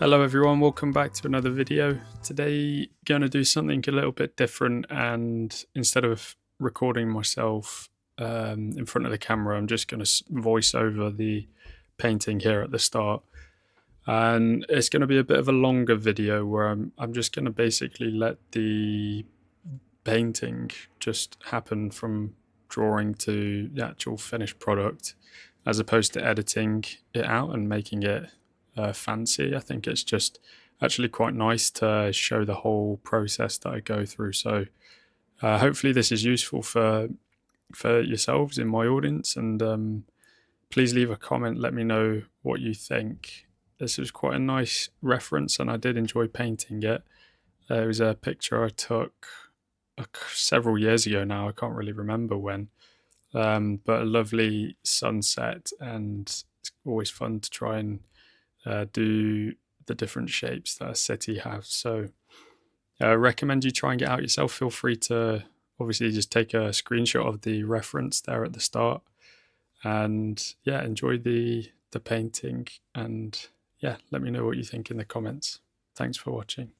Hello everyone, welcome back to another video. Today going to do something a little bit different, and instead of recording myself in front of the camera, I'm just going to voice over the painting here at the start. And it's going to be a bit of a longer video where I'm just going to basically let the painting just happen from drawing to the actual finished product, as opposed to editing it out and making it fancy. I think it's just actually quite nice to show the whole process that I go through. So hopefully this is useful for yourselves in my audience, and please leave a comment, let me know what you think. This was quite a nice reference and I did enjoy painting it. It was a picture I took several years ago now, I can't really remember when, but a lovely sunset, and it's always fun to try and do the different shapes that a city has. So I recommend you try and get out yourself. Feel free to obviously just take a screenshot of the reference there at the start, and yeah, enjoy the painting, and yeah, let me know what you think in the comments. Thanks for watching.